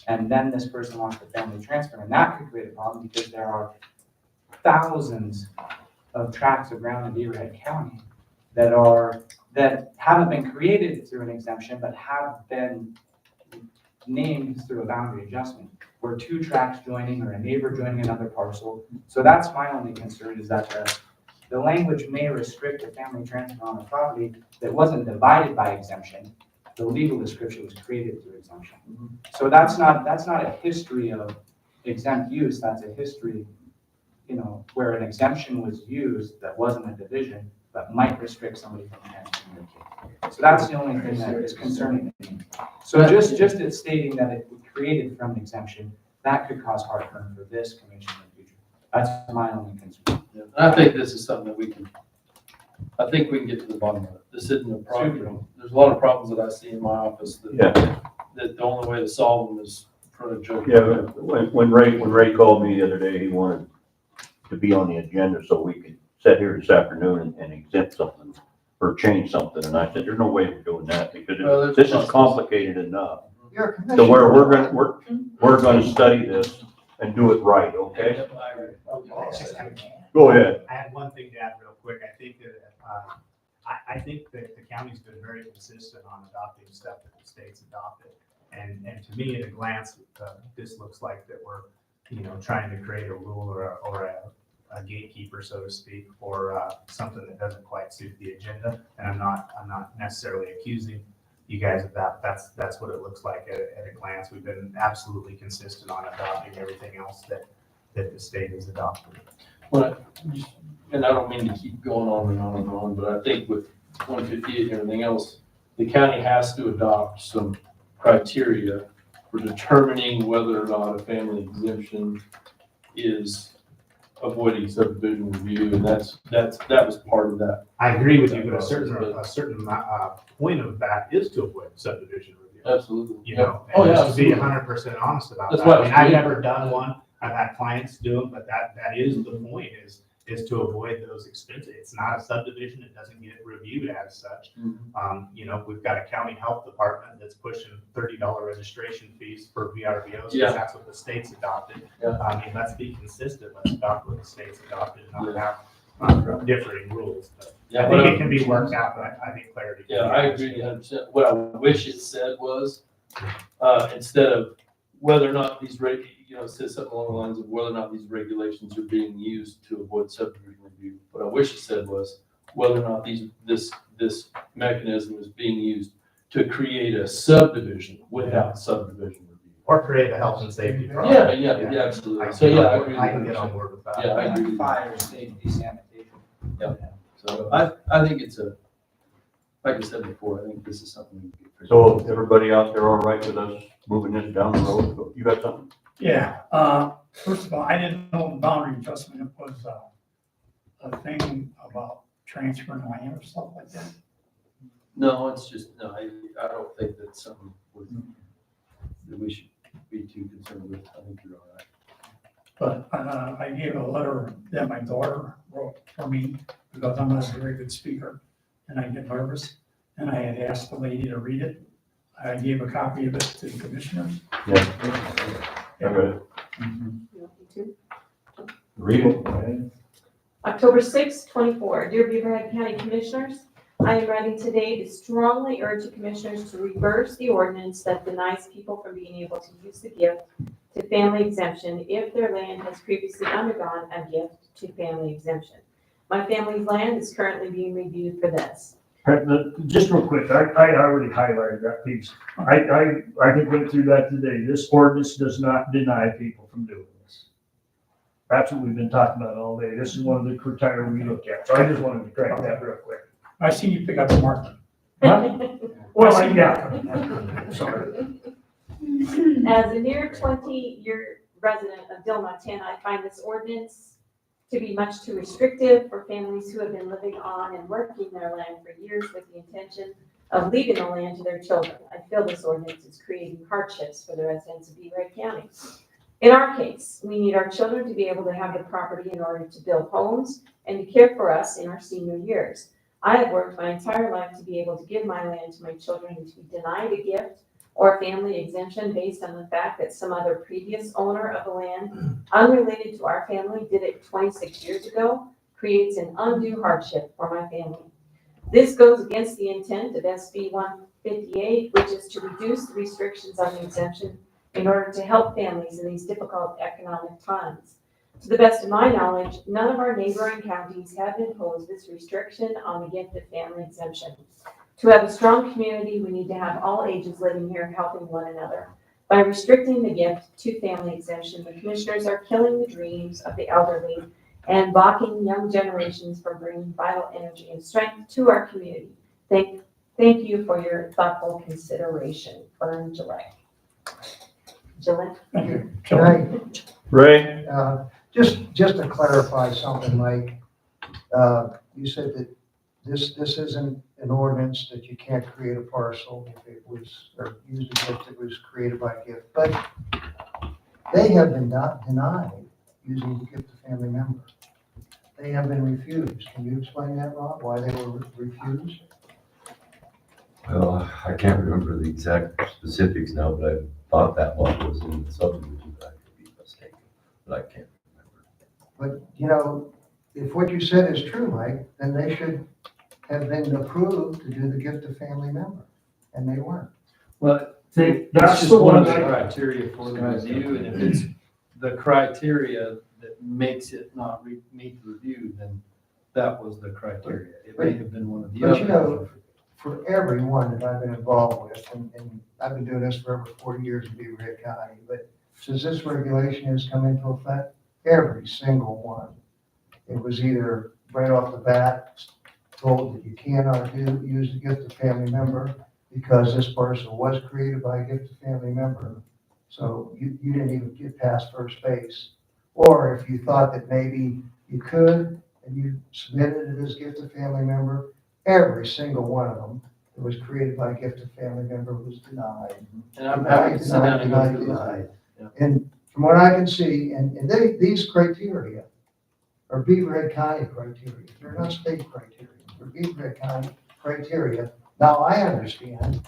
and then this person wants the family transfer, and that could create a problem because there are thousands of tracts of ground in Beaverhead County that haven't been created through an exemption, but have been named through a boundary adjustment, where 2 tracts joining or a neighbor joining another parcel. So that's my only concern, is that the language may restrict a family transfer on a property that wasn't divided by exemption. The legal description was created through exemption. So that's not a history of exempt use, that's a history, where an exemption was used that wasn't a division, but might restrict somebody from transferring. So that's the only thing that is concerning me. So just it stating that it was created from an exemption, that could cause heartburn for this commission in the future. That's my only concern. Yeah, I think this is something that we can get to the bottom of it. This isn't a problem. There's a lot of problems that I see in my office that the only way to solve them is for a joke. Yeah, when Ray called me the other day, he wanted to be on the agenda so we could sit here this afternoon and exempt something or change something. And I said, there's no way of doing that because this is complicated enough. You're a commissioner. So we're gonna study this and do it right, okay? Go ahead. I had one thing to add real quick. I think that I think that the county's been very consistent on adopting stuff that the state's adopted. And to me, at a glance, this looks like that we're, trying to create a rule or a gatekeeper, so to speak, for something that doesn't quite suit the agenda. And I'm not necessarily accusing you guys of that. That's what it looks like at a glance. We've been absolutely consistent on adopting everything else that the state has adopted. Well, and I don't mean to keep going on and on and on, but I think with 158 and everything else, the county has to adopt some criteria for determining whether or not a family exemption is avoiding subdivision review, and that was part of that. I agree with you, but a certain point of that is to avoid subdivision review. Absolutely. You know, Oh, and yeah, just to be absolutely. 100% honest about That's that. why I mean, it's I've great. never done one. I've had clients do them, but that is the point, is to avoid those expenses. It's not a subdivision. It doesn't get reviewed as such. You know, we've got a county health department that's pushing $30 registration fees for VRBOs, because Yeah. that's what the state's adopted. Yeah. I mean, let's be consistent. Let's adopt what the state's adopted, not Yeah. have differing rules. But Yeah, I but think it can be worked out, but I think clarity. Yeah, I agree 100%. What I wish it said was, instead of whether or not these it says something along the lines of whether or not these regulations are being used to avoid subdivision review. What I wish it said was whether or not this mechanism is being used to create a subdivision without subdivision review. Or create a health and safety problem. Yeah, absolutely. So, yeah, I agree. I can get on board with that. Yeah, I agree. with that. Fire, safety, sanitation. Yeah. So I think it's like I said before, I think this is something we can get figured So out. is everybody out there all right with us moving this down the road? You got something? Yeah, first of all, I didn't know the boundary adjustment was a thing about transferring land or stuff like that. No, it's just, no, I don't think that's something that we should be too concerned with. I think you're all right. But I gave a letter that my daughter wrote for me because I'm not a very good speaker and I get nervous. And I had asked the lady to read it. I gave a copy of it to the commissioners. I read it. Read it. October 6, 24. Dear Beaverhead County Commissioners, I am writing today to strongly urge the commissioners to reverse the ordinance that denies people from being able to use the gift to family exemption if their land has previously undergone a gift to family exemption. My family's land is currently being reviewed for this. Just real quick, I already highlighted that piece. I think went through that today. This ordinance does not deny people from doing this. That's what we've been talking about all day. This is one of the criteria we look at. So I just wanted to correct that real quick. I see you pick up the marker. Huh? Well, yeah. Sorry. As a near 20-year resident of Dill, Montana, I find this ordinance to be much too restrictive for families who have been living on and working their land for years with the intention of leaving the land to their children. I feel this ordinance is creating hardships for the residents of Beaverhead County. In our case, we need our children to be able to have the property in order to build homes and to care for us in our senior years. I have worked my entire life to be able to give my land to my children, and to be denied a gift or a family exemption based on the fact that some other previous owner of the land, unrelated to our family, did it 26 years ago, creates an undue hardship for my family. This goes against the intent of SB 158, which is to reduce the restrictions on the exemption in order to help families in these difficult economic times. To the best of my knowledge, none of our neighboring counties have imposed this restriction on the gift of family exemption. To have a strong community, we need to have all ages living here helping one another. By restricting the gift to family exemption, the commissioners are killing the dreams of the elderly and blocking young generations from bringing vital energy and strength to our community. Thank you for your thoughtful consideration. Fern Gillette. Gillette? Thank you. Can I, Ray? just to clarify something, Mike, you said that this isn't an ordinance that you can't create a parcel if it was, or use a gift that was created by gift, but they have been denied using the gift to family member. They have been refused. Can you explain that, Rob, why they were refused? Well, I can't remember the exact specifics now, but I thought that one was in the subdivision, but I could be mistaken, but I can't remember. But, you know, if what you said is true, Mike, then they should have been approved to do the gift to family member, and they weren't. Well, See, that's that's just the one one of the that, criteria for the review, and if it's the criteria that makes it not meet the review, then that was the criteria. It may have been one of the But you know, others. for everyone that I've been involved with, and I've been doing this for over 40 years in Beaverhead County, but since this regulation has come into effect, every single one, it was either right off the bat told that you cannot use the gift of family member because this parcel was created by a gift of family member, So you didn't even get past first base. Or if you thought that maybe you could, and you submitted it as gift of family member, every single one of them that was created by a gift of family member was denied. And I'm happy to sit down and go through Denied. that. And from what I can see, and these criteria are Beaverhead County criteria. They're not state criteria. They're Beaverhead County criteria. Now, I understand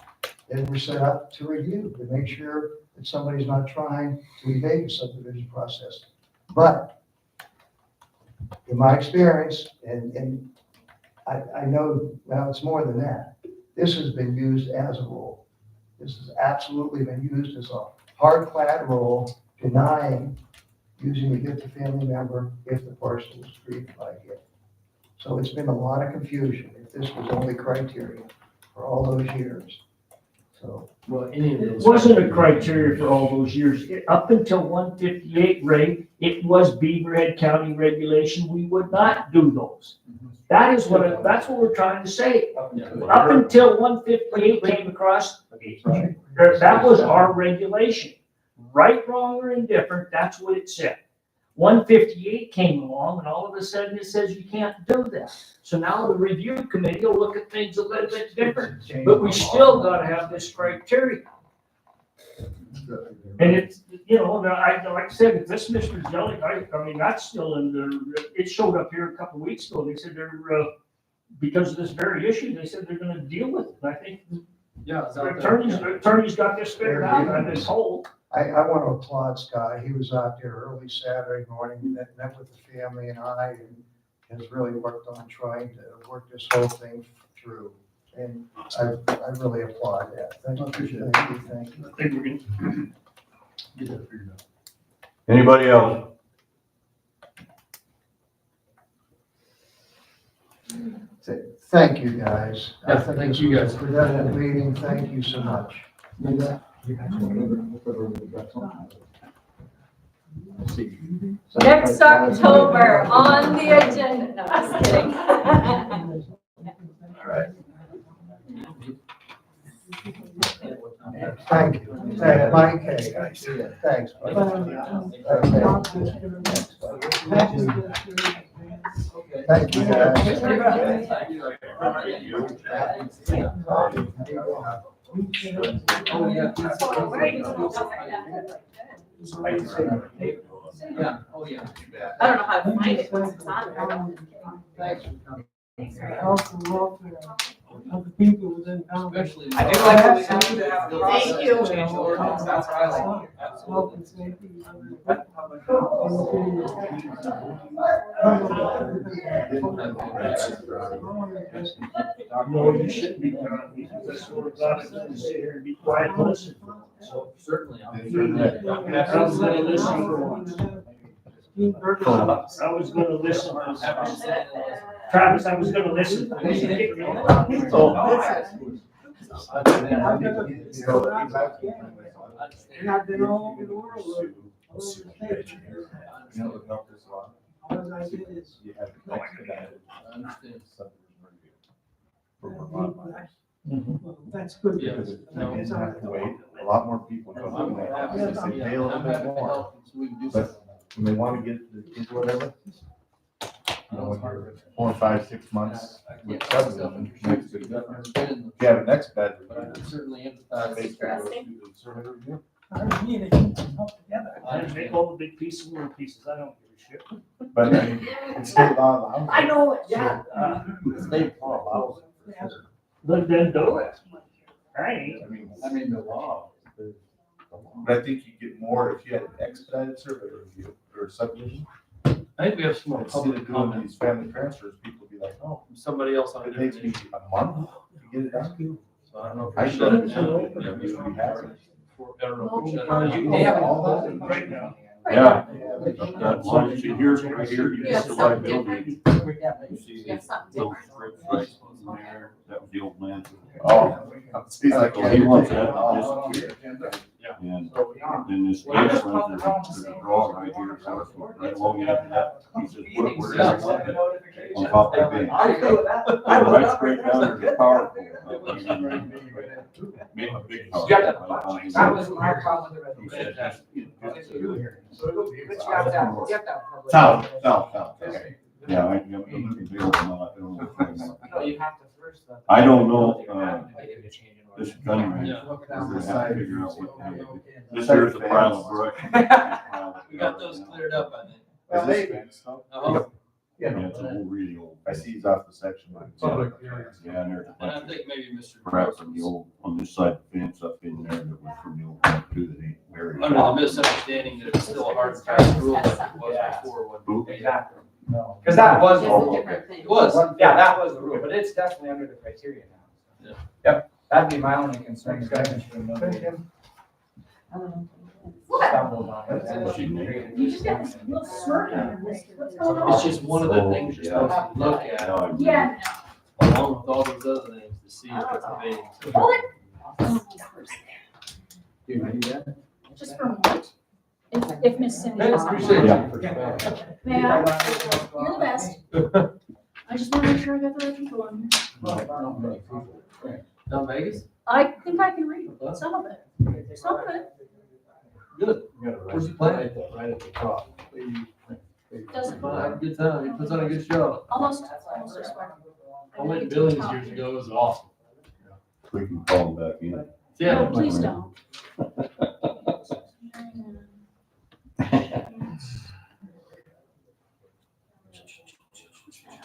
that we're set up to review, to make sure that somebody's not trying to evade the subdivision process. But in my experience, and I know, well, it's more than that. This has been used as a rule. This has absolutely been used as a hard-clad rule, denying using a gift to family member if the parcel was created by a gift. So it's been a lot of confusion if this was only criteria for all those years. So, Well, any of It those. wasn't a criteria for all those years. Up until 158, Ray, it was Beaverhead County regulation. We would not do those. That's what we're trying to say. Up until 158 came across, that was our regulation. Right, wrong, or indifferent, that's what it said. 158 came along, and all of a sudden it says you can't do that. So now the review committee will look at things a little bit different, but we still gotta have this criteria. And it's, like I said, if this Mr. Zelli, I mean, that's still in the, it showed up here a couple of weeks ago. They said they're, because of this very issue, they said they're gonna deal with it. And I think Yeah, it's the out there. attorney's got this figured out on this whole. I want to applaud Scott. He was out there early Saturday morning, met with the family and has really worked on trying to work this whole thing through. And I really applaud that. Thank you. Thank you. Thank you. I think we're gonna Get that figured out. Anybody else? Thank you, guys. Yeah, thank you, guys. For that meeting, thank you so much. Next October on the agenda. No, just kidding. All right. Thank you. Mike, hey, thanks. Thank you, guys. Yeah, oh, yeah. I don't know how to find it once it's on there. Especially. I do like that we have to have the process Thank you. to change the ordinance, that's what I like it, absolutely. No, you shouldn't be done, because that's what we're about to sit here and be quiet and listen. So certainly. I was gonna listen for once. I was gonna listen. Travis, I was gonna listen. And I've been all over the world. All I did is. You have to expedite I understand. subdivision review for Vermont minors. That's good. Yeah. Because you didn't have to wait, a lot more people go I'm through happy that, to- they pay a little I'm bit happy to more, help, so we can do but something. when they want to get the kids whatever, you know, when you're 4, 5, 6 months with subdivision, it makes a big difference. If you have an expedite But I review, can certainly it empathize. basically goes through the survey review. I make all the big pieces, little pieces, I don't give a shit. But I mean, it's state law allows. I it. know it, yeah. The state law allows it. for sure. Then do it. I ain't. I mean, the law. But I think you get more if you had an expedited survey review or subdivision. I think we have some more Instead public of doing comment. these family transfers, people be like, oh, Somebody else on a it different takes me issue. a month to get it done. So I don't know. if I we shut it shut down. it down. You would be happy. I don't know if we shut it down. They have all all that right now. Yeah. That's like, see, here's right here, you Yeah, see the something liability. You see Yeah, something those different. strips right in there, that was the old man. Oh, he's like, So he wants that oh. to disappear. And then this gas runs, there's a draw right here, right along after that. He says, put it where it's on top of the bench. I agree with that. Right straight down to the power pole. Make a big. That was my problem with the resolution. But you have to have public. South. Okay. Yeah, I'm looking big, No, you have to first. I don't know, Make it a change in order. this gunning. Yeah. We're gonna have to figure out what to do. This here's the pile of brush. We got those cleared up, I think. Well, maybe. Uh-huh. Yeah, it's a whole really old. I see he's off the section line. Yeah, and there's a And I bunch of think maybe Mr. crap from the old, on this side of the fence up in there that was from the old one too, that ain't buried. Under the misunderstanding that it's still a hard and fast rule like it was before. when- Exactly. Because that was the It's a rule. different thing. It was. Yeah, that was the rule, but it's definitely under the criteria now. Yeah. Yep, that'd be my only concern. Stumbled on it. What's your name? You just got this little smirk on your face. What's going on? It's just one of the things you're supposed to look at, Now I agree. Yeah. along with all those other things, to see if it's a big. Hold it. You need that? Just for a moment. If Miss Cindy is. Appreciate Yeah. May I? You're the best. I just want to make sure I got the right people on here. Down Vegas? I think I can read some of it. Some of it. Good. Where's he playing? Right at the top. Doesn't. Good time, he puts on a good show. Almost this way. I went to Billings years ago, it was awesome. We can call them back in. Yeah. No, please don't.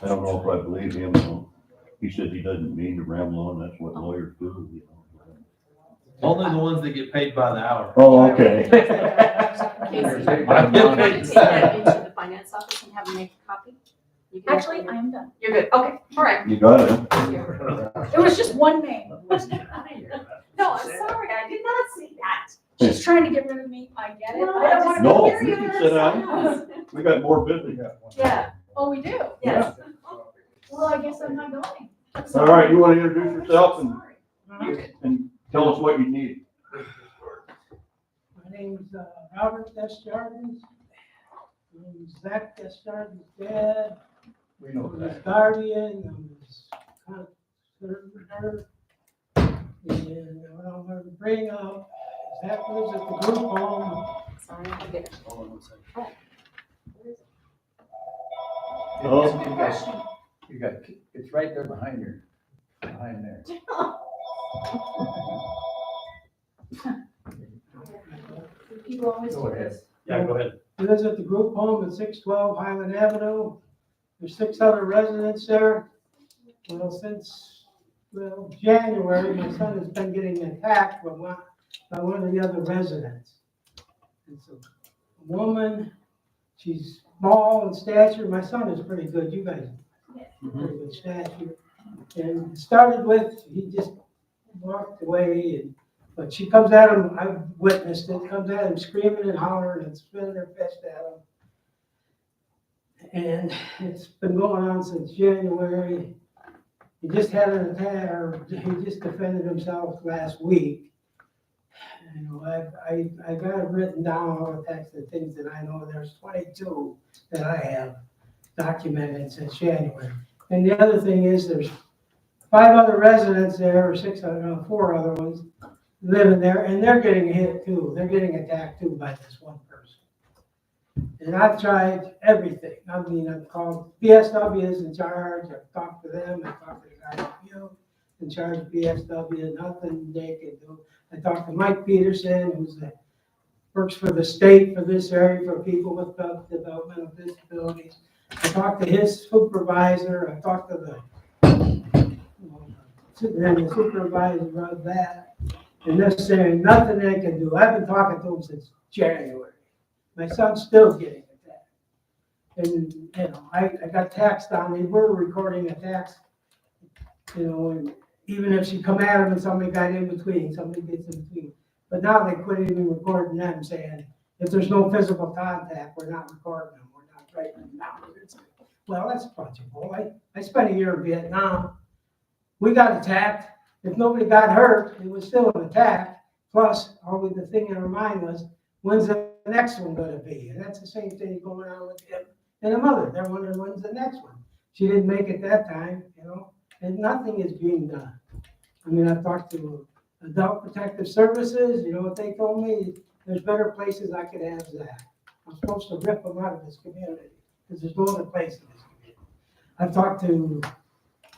I don't know if I believe him, though. He said he doesn't mean to ramble on, that's what lawyers do, you know. Only the ones that get paid by the hour. Oh, okay. Casey, I'm I'm getting gonna paid take to that into the finance office and have them make a copy. You can- Actually, I am done. You're good, okay, all right. You got it. It was just one name. No, I'm sorry, I did not see that. She's trying to get rid of me. I get it. No, I don't want to No, be here. you can sit down. We got more business. Yeah, Oh, we do? yes. Well, I guess I'm not going. All right, you want to introduce yourself Sorry. and tell us what you need? My name's Robert Desjardins. I'm Zach Desjardins' dad. We know I'm his that. guardian, I'm his conservator. And what I'm gonna bring up is Zach lives at the group home. Sorry, I get it. Hold on one second. You got, it's right there behind there. People always Go do ahead. this. Yeah, go ahead. He lives at the group home at 612 Highland Avenue. There's 6 other residents there. Well, since, January, my son has been getting attacked by one of the other residents. It's a woman, she's small in stature. My son is pretty good, you guys, pretty good stature. And it started with, he just walked away, but she comes at him, I've witnessed it, comes at him screaming and hollering and spinning her fist at him. And it's been going on since January. He just had an attack, or he just defended himself last week. You know, I got it written down, all the text and things that I know. There's 22 that I have documented since January. And the other thing is there's 5 other residents there, or 6 other, 4 other ones living there, and they're getting hit too. They're getting attacked too by this one person. And I've tried everything. I mean, I've called, BSW is in charge. I've talked to them. I talked to the guy in charge of BSW, nothing they can do. I talked to Mike Peterson, works for the state for this area for people with developmental disabilities. I talked to his supervisor. I talked to the supervisor about that. And they're saying nothing they can do. I've been talking to him since January. My son's still getting attacked. And, you know, I got text on me. We're recording attacks, you know, and even if she come at him and somebody got in between, somebody gets in between. But now they quit even recording them, saying, if there's no physical contact, we're not recording them, we're not writing them down. Well, that's a bunch of bull. I spent a year in Vietnam. We got attacked. If nobody got hurt, it was still an attack. Plus, always the thing in our mind was, when's the next one gonna be? And that's the same thing going on with him and the mother. They're wondering when's the next one. She didn't make it that time, you know, and nothing is being done. I mean, I've talked to Adult Protective Services, you know what they told me? There's better places I could have Zach. I'm supposed to rip them out of this community, because there's no other place in this community. I've talked to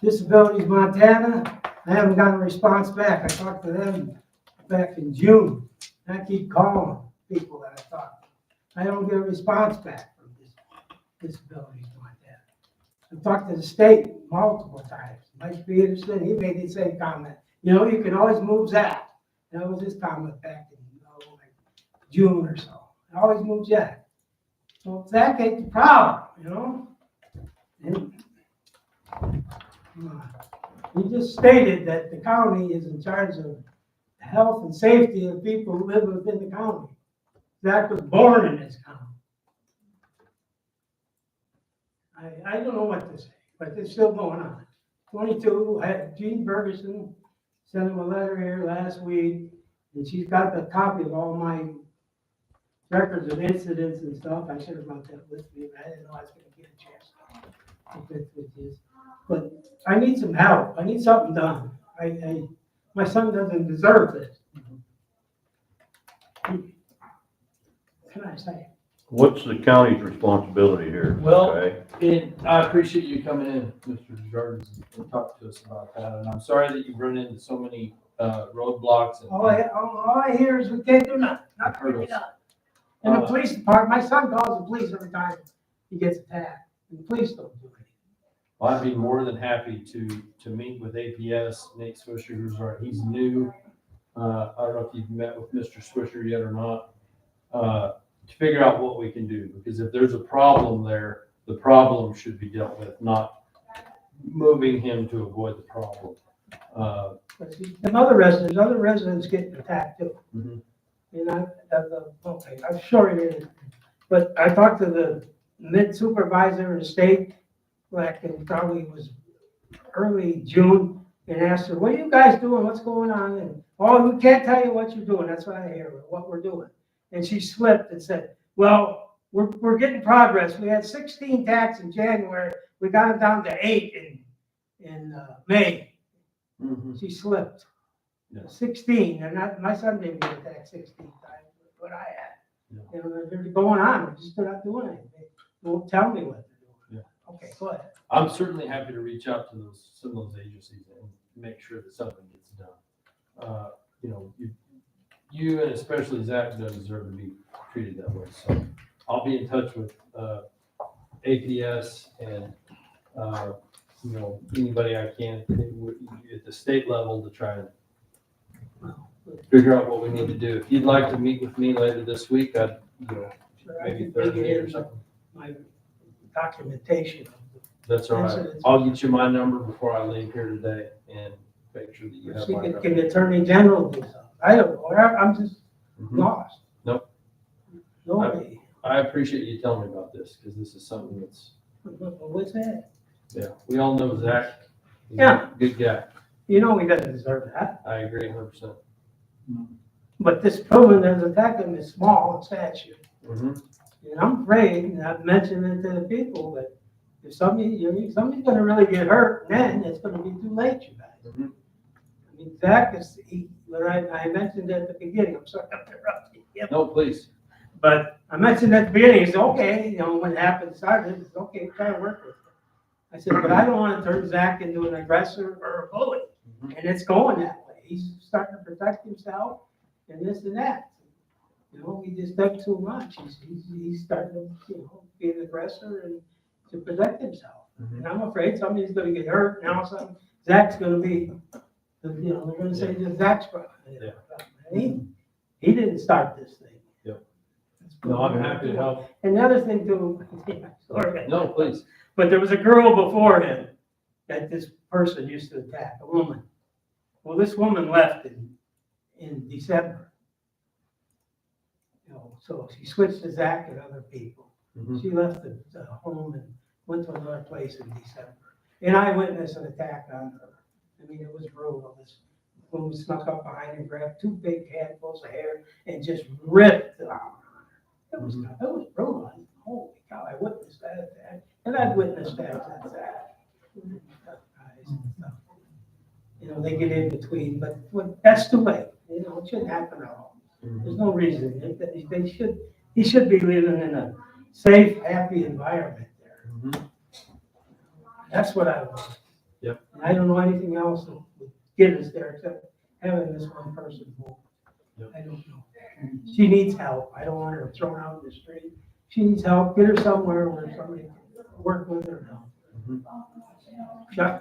Disabilities Montana, I haven't gotten a response back. I talked to them back in June. I keep calling people that I talked to. I don't get a response back from Disabilities Montana. I've talked to the state multiple times. Mike Peterson, he made the same comment. You know, you can always move Zach. That was his comment back in like June or so. I always move Zach. So Zach ain't the problem, you know? And, he just stated that the county is in charge of the health and safety of people who live within the county. Zach was born in this county. I don't know what to say, but it's still going on. 22, I had Jean Bergeson sent him a letter here last week, and she's got the copy of all my records of incidents and stuff. I should have brought that with me, but I didn't know I was gonna get a chance to get with this. But I need some help. I need something done. My son doesn't deserve this. What can I say? What's the county's responsibility here? Well, Okay? I appreciate you coming in, Mr. Jardins, and talk to us about that. And I'm sorry that you've run into so many roadblocks and All I hear is we can't do nothing. Not really done. And the police department, my son calls the police every time he gets attacked. And the police don't do anything. Well, I'd be more than happy to meet with APS, Nate Swisher, who's our, he's new. I don't know if you've met with Mr. Swisher yet or not, to figure out what we can do. Because if there's a problem there, the problem should be dealt with, not moving him to avoid the problem. But see, and other residents getting attacked too. Mhm. You know, okay, I'm sure it is. But I talked to the mid supervisor in the state, like in probably was early June, and asked her, what are you guys doing? What's going on? And, oh, we can't tell you what you're doing. That's what I hear, what we're doing. And she slipped and said, well, we're getting progress. We had 16 attacks in January. We got it down to 8 in May. Mhm. She slipped. Yeah. 16, they're not, my son didn't get attacked 16 times, but I had. Yeah. You know, they're going on, they're just not doing anything. They won't tell me what they're doing. Yeah. Okay, go ahead. I'm certainly happy to reach out to some of those agencies and make sure that something gets done. You know, you and especially Zach don't deserve to be treated that way. So I'll be in touch with APS and you know, anybody I can at the state level to try and figure out what we need to do. If you'd like to meet with me later this week, I'd, you know, maybe Thursday or something. My documentation. That's all right. I'll get you my number before I leave here today and make sure that you have See, my can the number. Attorney General do something? I don't know, I'm just Mhm. lost. Nope. Nobody. I appreciate you telling me about this because this is something that's, What's that? yeah, we all know Zach. He's Yeah. a good guy. You know he doesn't deserve that. I agree 100%. But this woman that's attacking him is small in stature. Mhm. And I'm afraid, and I've mentioned it to the people, that if somebody's gonna really get hurt, then it's gonna be too late, you guys. Mhm. I mean, Zach is, when I mentioned at the beginning, I'm sorry, I'm interrupting you. No, please. But I mentioned at the beginning, it's okay, you know, when it happened, started, it's okay, try to work with it. I said, but I don't wanna turn Zach into an aggressor or a bully. Mhm. And it's going that way. He's starting to protect himself and this and that. You know, he just does too much. He's starting to, you know, be an aggressor and to protect himself. Mhm. And I'm afraid somebody's gonna get hurt. Now Zach's gonna be, you know, they're gonna say that Zach's problem. Yeah. He didn't start this thing. Yep. No, I'm happy to help. And the other thing too, sorry. No, please. But there was a girl before him that this person used to attack, a woman. Well, this woman left in December. You know, so she switched to Zach and other people. Mhm. She left the home and went to another place in December. And I witnessed an attack on her. I mean, it was brutal. This woman snuck up behind and grabbed 2 big handfuls of hair and just ripped it out on her. It was brutal. Holy cow, I witnessed that. And I've witnessed that since that. they get in between, but that's the way, it shouldn't happen at all. There's no reason, he should be living in a safe, happy environment there. That's what I want. Yep. And I don't know anything else that would get us there except having this one person home. Yep. I don't know. She needs help. I don't want her thrown out in the street. She needs help. Get her somewhere where somebody can work with her now.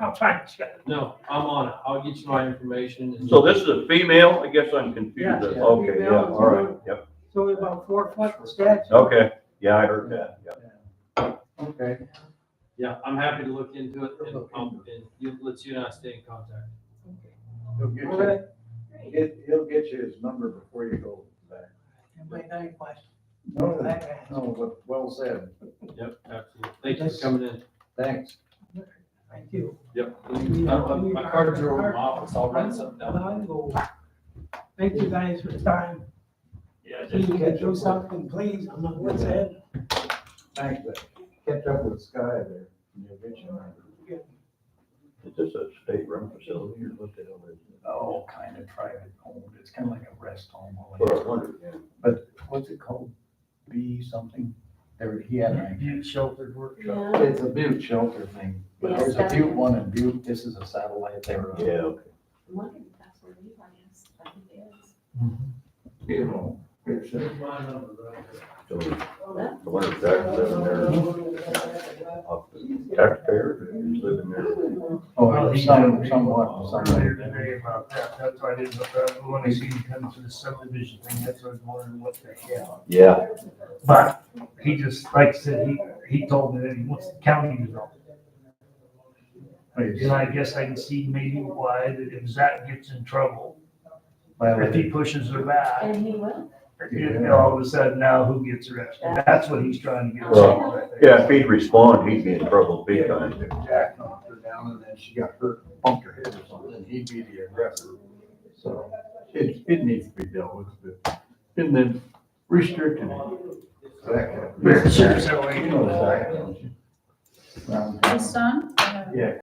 I'll try to check. No, I'm on it. I'll get you my information. And So this is a female? I guess I'm confused. Yeah. Okay, yeah, Female. all right, yep, It's only about 4 foot statue. okay, yeah, I heard that, yeah. Okay. yeah, I'm happy to look into it and let you and I stay in contact. He'll get All right. he'll get you his number before you go back. Anybody got any questions? No, well said. Yep, absolutely. Thank you for coming in. Thanks. Thank you. Yep. My cards are over in my office. I'll write something down. Thank you guys for the time. Yeah, Please just get through something, please. I'm not what's ahead. Thanks, but catch up with Sky there. You'll get your number. Is this a state-run facility or what the hell is it? Oh, kind of private owned. It's kind of like a rest home. Well, I wondered, yeah. But what's it called? B something? There, he had an idea. Youth sheltered workshop. It's a Butte shelter thing. But there's a Butte one in Butte. This is a satellite there. Yeah, okay. I'm wondering if that's where Levi is. I think it is. You know, it's, So, I wonder if that's living there, taxpayer, who's living there. oh, somewhat, Earlier today about that, that's why I didn't, when I see him come to the subdivision thing, that's why I was wondering what the hell. Yeah, But he just, like I said, he told me that he wants the county to know. And I guess I can see maybe why, that if Zach gets in trouble, if he pushes her back, And he will. all of a sudden now who gets arrested? That's what he's trying to get. Well, yeah, if he'd respond, he'd be in trouble big Yeah, time. if Jack knocked her down and then she got hurt, bumped her head or something, he'd be the aggressor. So it needs to be dealt with, but, and then restricting it. Sure, so, You know Zach, don't you? His son? Yeah,